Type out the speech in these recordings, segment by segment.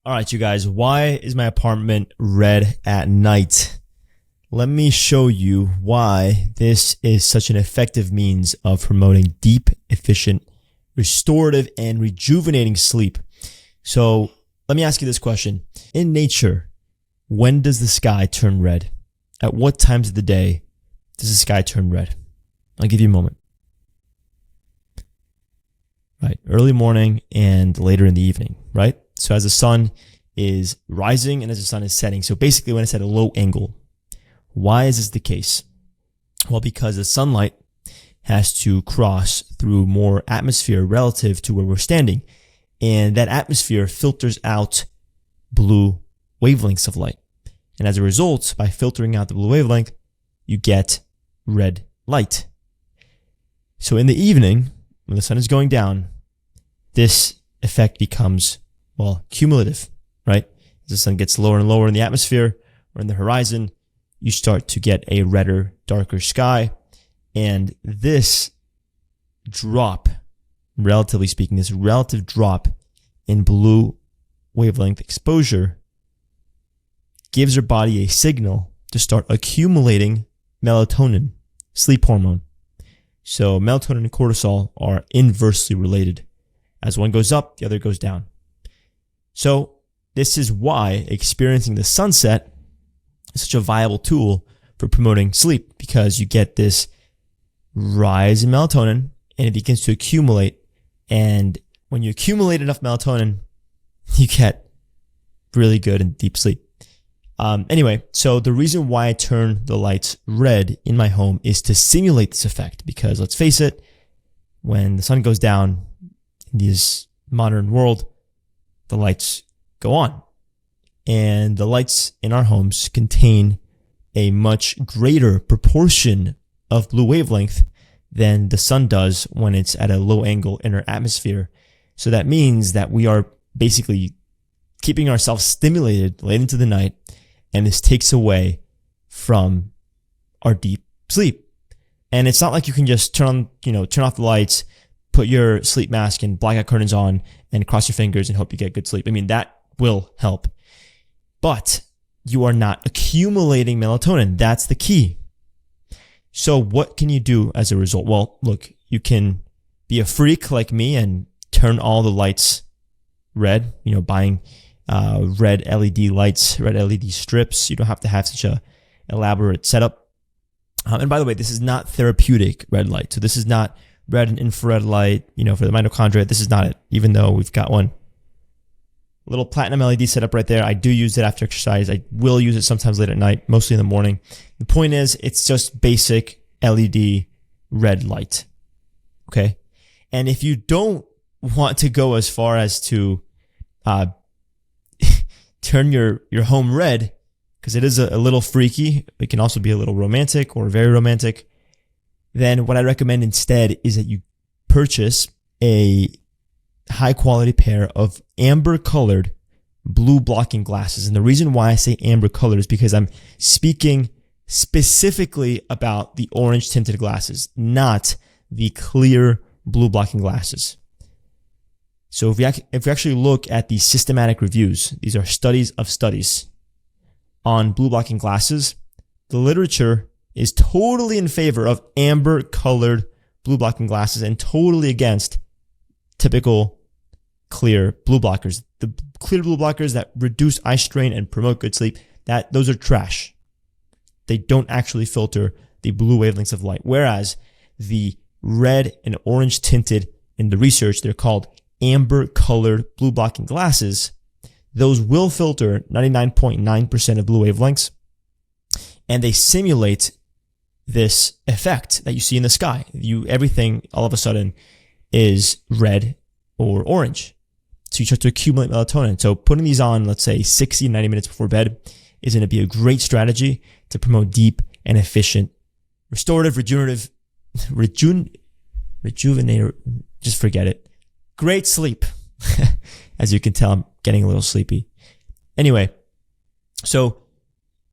All right, you guys, why is my apartment red at night? Let me show you why this is such an effective means of promoting deep, efficient, restorative, and rejuvenating sleep. So let me ask you this question. In nature, when does the sky turn red? At what times of the day does the sky turn red? I'll give you a moment. Right, early morning and later in the evening, right? So as the sun is rising and as the sun is setting. So basically when it's at a low angle. Why is this the case? Well, because the sunlight has to cross through more atmosphere relative to where we're standing. And that atmosphere filters out blue wavelengths of light. And as a result, by filtering out the blue wavelength, you get red light. So in the evening, when the sun is going down, this effect becomes, well, cumulative, right? As the sun gets lower and lower in the atmosphere or in the horizon, you start to get a redder, darker sky. And this drop, relatively speaking, this relative drop in blue wavelength exposure gives your body a signal to start accumulating melatonin, sleep hormone. So melatonin and cortisol are inversely related. As one goes up, the other goes down. So this is why experiencing the sunset is such a viable tool for promoting sleep, because you get this rise in melatonin and it begins to accumulate. And when you accumulate enough melatonin, you get really good and deep sleep. Anyway, so the reason why I turn the lights red in my home is to simulate this effect, because let's face it, when the sun goes down in this modern world, the lights go on. And the lights in our homes contain a much greater proportion of blue wavelength than the sun does when it's at a low angle in our atmosphere. So that means that we are basically keeping ourselves stimulated late into the night, and this takes away from our deep sleep. And it's not like you can just turn off the lights, put your sleep mask and blackout curtains on and cross your fingers and hope you get good sleep. I mean, that will help. But you are not accumulating melatonin. That's the key. So what can you do as a result? Well, look, you can be a freak like me and turn all the lights red, buying red LED lights, red LED strips. You don't have to have such a elaborate setup. And by the way, this is not therapeutic red light. So this is not red and infrared light, for the mitochondria. This is not it, even though we've got one. Little platinum LED setup right there. I do use it after exercise. I will use it sometimes late at night, mostly in the morning. The point is, it's just basic LED red light. Okay. And if you don't want to go as far as to turn your home red, because it is a little freaky, it can also be a little romantic or very romantic, then what I recommend instead is that you purchase a high quality pair of amber colored blue blocking glasses. And the reason why I say amber colored is because I'm speaking specifically about the orange tinted glasses, not the clear blue blocking glasses. So if we actually look at the systematic reviews, these are studies of studies on blue blocking glasses, the literature is totally in favor of amber colored blue blocking glasses and totally against typical clear blue blockers. The clear blue blockers that reduce eye strain and promote good sleep, those are trash. They don't actually filter the blue wavelengths of light. Whereas the red and orange tinted, in the research, they're called amber colored blue blocking glasses. Those will filter 99.9% of blue wavelengths, and they simulate this effect that you see in the sky. Everything all of a sudden is red or orange. So you start to accumulate melatonin. So putting these on, let's say 60, 90 minutes before bed is going to be a great strategy to promote deep and efficient, restorative, rejuvenator, just forget it. Great sleep. As you can tell, I'm getting a little sleepy. Anyway, so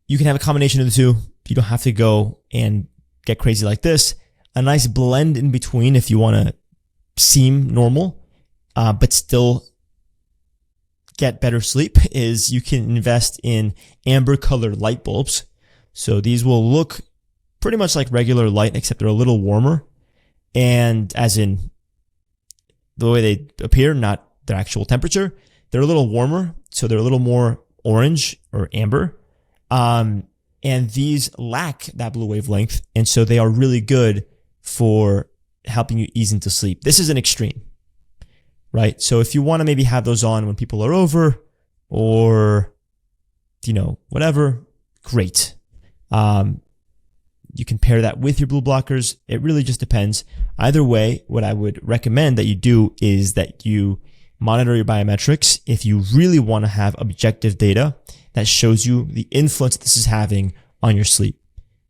you can have a combination of the two. You don't have to go and get crazy like this. A nice blend in between if you want to seem normal, but still get better sleep is you can invest in amber colored light bulbs. So these will look pretty much like regular light, except they're a little warmer. And as in the way they appear, not their actual temperature, they're a little warmer. So they're a little more orange or amber. And these lack that blue wavelength. And so they are really good for helping you ease into sleep. This is an extreme, right? So if you want to maybe have those on when people are over or, whatever, great. You can pair that with your blue blockers. It really just depends. Either way, what I would recommend that you do is that you monitor your biometrics if you really want to have objective data that shows you the influence this is having on your sleep.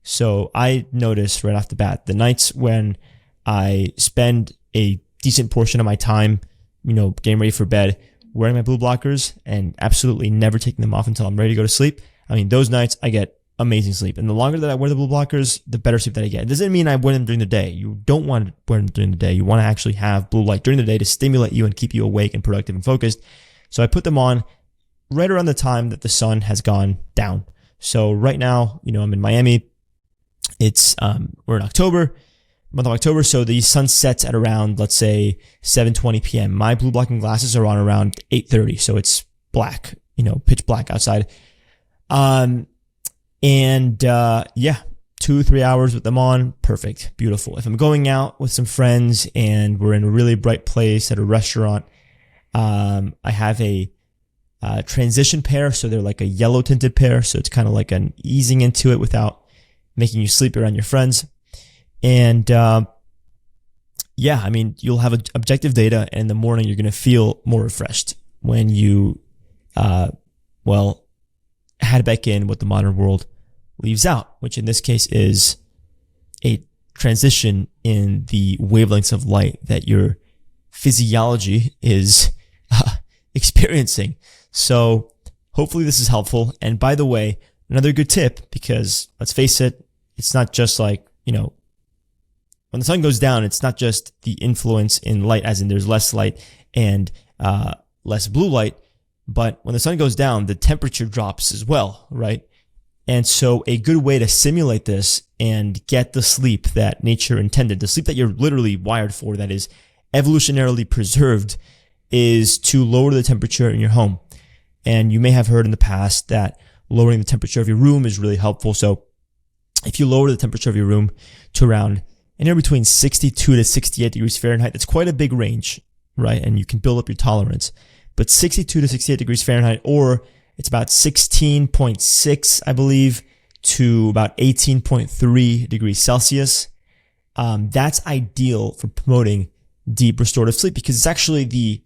So I noticed right off the bat, the nights when I spend a decent portion of my time, getting ready for bed, wearing my blue blockers and absolutely never taking them off until I'm ready to go to sleep. Those nights I get amazing sleep. And the longer that I wear the blue blockers, the better sleep that I get. It doesn't mean I wear them during the day. You don't want to wear them during the day. You want to actually have blue light during the day to stimulate you and keep you awake and productive and focused. So I put them on right around the time that the sun has gone down. So right now, I'm in Miami. It's, we're in October, month of October. So the sun sets at around, let's say 7:20 p.m. My blue blocking glasses are on around 8:30. So it's black, pitch black outside. 2-3 hours with them on. Perfect. Beautiful. If I'm going out with some friends and we're in a really bright place at a restaurant, I have a transition pair. So they're like a yellow tinted pair. So it's kind of like an easing into it without making you sleep around your friends. And, you'll have objective data, and in the morning you're going to feel more refreshed when you, head back in what the modern world leaves out, which in this case is a transition in the wavelengths of light that your physiology is experiencing. So hopefully this is helpful. And by the way, another good tip, because let's face it, it's not just like, when the sun goes down, it's not just the influence in light, as in there's less light and less blue light, but when the sun goes down, the temperature drops as well, right? And so a good way to simulate this and get the sleep that nature intended, the sleep that you're literally wired for, that is evolutionarily preserved, is to lower the temperature in your home. And you may have heard in the past that lowering the temperature of your room is really helpful. So if you lower the temperature of your room to around anywhere between 62 to 68 degrees Fahrenheit, that's quite a big range, right? And you can build up your tolerance. But 62 to 68 degrees Fahrenheit, or it's about 16.6, I believe, to about 18.3 degrees Celsius. That's ideal for promoting deep restorative sleep, because it's actually the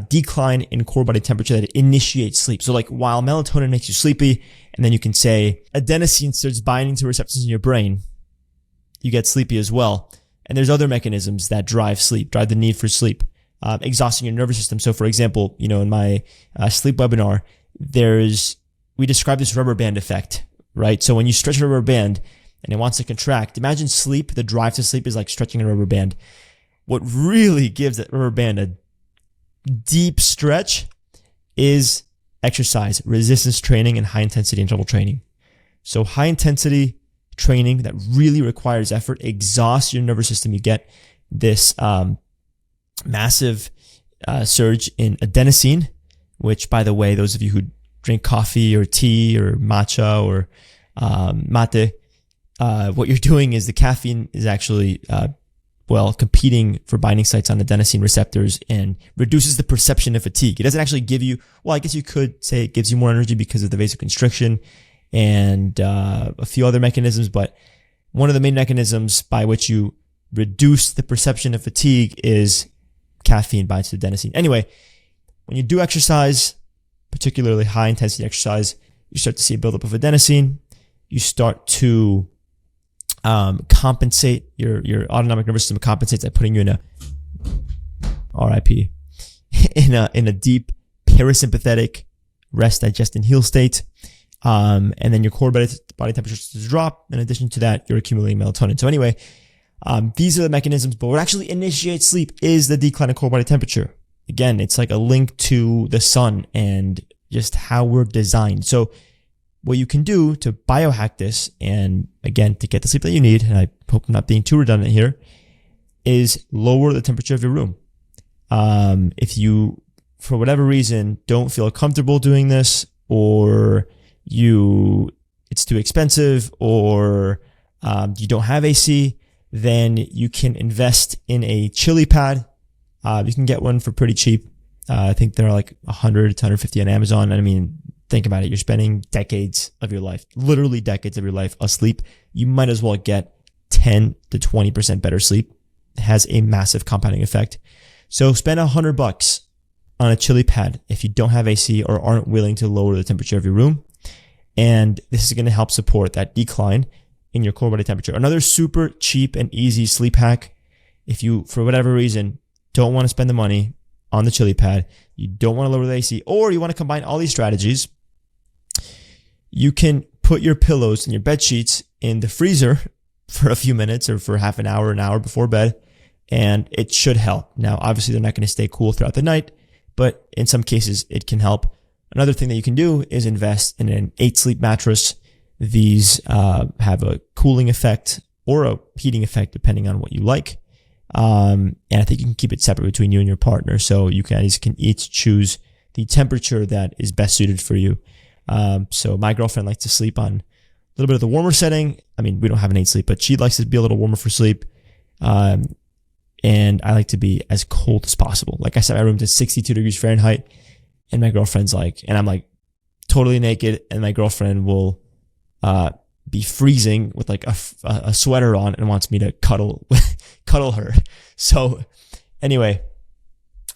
decline in core body temperature that initiates sleep. So like while melatonin makes you sleepy, and then you can say adenosine starts binding to receptors in your brain, you get sleepy as well. And there's other mechanisms that drive the need for sleep, exhausting your nervous system. So for example, in my sleep webinar, we describe this rubberband effect, right? So when you stretch a rubber band and it wants to contract, imagine sleep, the drive to sleep is like stretching a rubber band. What really gives that rubber band a deep stretch is exercise, resistance training, and high intensity interval training. So high intensity training that really requires effort exhausts your nervous system. You get this massive surge in adenosine, which, by the way, those of you who drink coffee or tea or matcha or mate, what you're doing is the caffeine is actually competing for binding sites on adenosine receptors and reduces the perception of fatigue. It doesn't actually give you, I guess you could say it gives you more energy because of the vasoconstriction and a few other mechanisms, but one of the main mechanisms by which you reduce the perception of fatigue is caffeine binds to adenosine. Anyway, when you do exercise, particularly high intensity exercise, you start to see a buildup of adenosine. You start to compensate, your autonomic nervous system compensates by putting you in a RIP in a deep parasympathetic rest, digest, and heal state. And then your core body temperature starts to drop. In addition to that, you're accumulating melatonin. So anyway, these are the mechanisms, but what actually initiates sleep is the decline in core body temperature. again, it's like a link to the sun and just how we're designed. So what you can do to biohack this, and again, to get the sleep that you need, and I hope I'm not being too redundant here, is lower the temperature of your room. If you, for whatever reason, don't feel comfortable doing this, or it's too expensive, or you don't have AC, then you can invest in a chili pad. You can get one for pretty cheap. I think they're like 100 to 150 on Amazon. And I mean, think about it. You're spending decades of your life, literally decades of your life asleep. You might as well get 10 to 20% better sleep. It has a massive compounding effect. So spend $100 on a chili pad if you don't have AC or aren't willing to lower the temperature of your room. And this is going to help support that decline in your core body temperature. Another super cheap and easy sleep hack, if you, for whatever reason, don't want to spend the money on the chili pad, you don't want to lower the AC, or you want to combine all these strategies, you can put your pillows and your bed sheets in the freezer for a few minutes or for half an hour before bed, and it should help. Now, obviously, they're not going to stay cool throughout the night, but in some cases, it can help. Another thing that you can do is invest in an 8-sleep mattress. These have a cooling effect or a heating effect, depending on what you like. And I think you can keep it separate between you and your partner. So you guys can each choose the temperature that is best suited for you. So my girlfriend likes to sleep on a little bit of the warmer setting. I mean, we don't have an 8-sleep, but she likes to be a little warmer for sleep. And I like to be as cold as possible. Like I said, my room's at 62 degrees Fahrenheit, and my girlfriend's like, and I'm like totally naked, and my girlfriend will be freezing with like a sweater on and wants me to cuddle her. So anyway,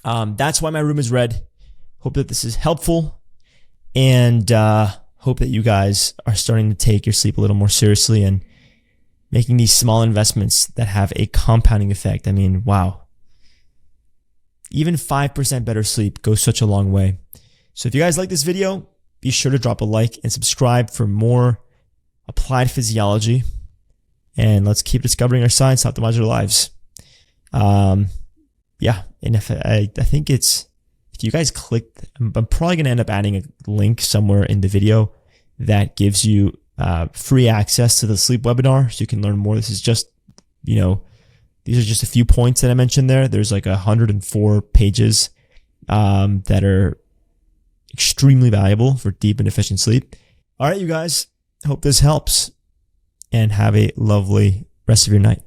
that's why my room is red. Hope that this is helpful, and hope that you guys are starting to take your sleep a little more seriously and making these small investments that have a compounding effect. I mean, wow. Even 5% better sleep goes such a long way. So if you guys like this video, be sure to drop a like and subscribe for more applied physiology. And let's keep discovering our science to optimize our lives. Yeah, and if I think it's, if you guys click, I'm probably going to end up adding a link somewhere in the video that gives you free access to the sleep webinar, so you can learn more. This is just, these are just a few points that I mentioned there. There's like 104 pages that are extremely valuable for deep and efficient sleep. All right, you guys, hope this helps, and have a lovely rest of your night.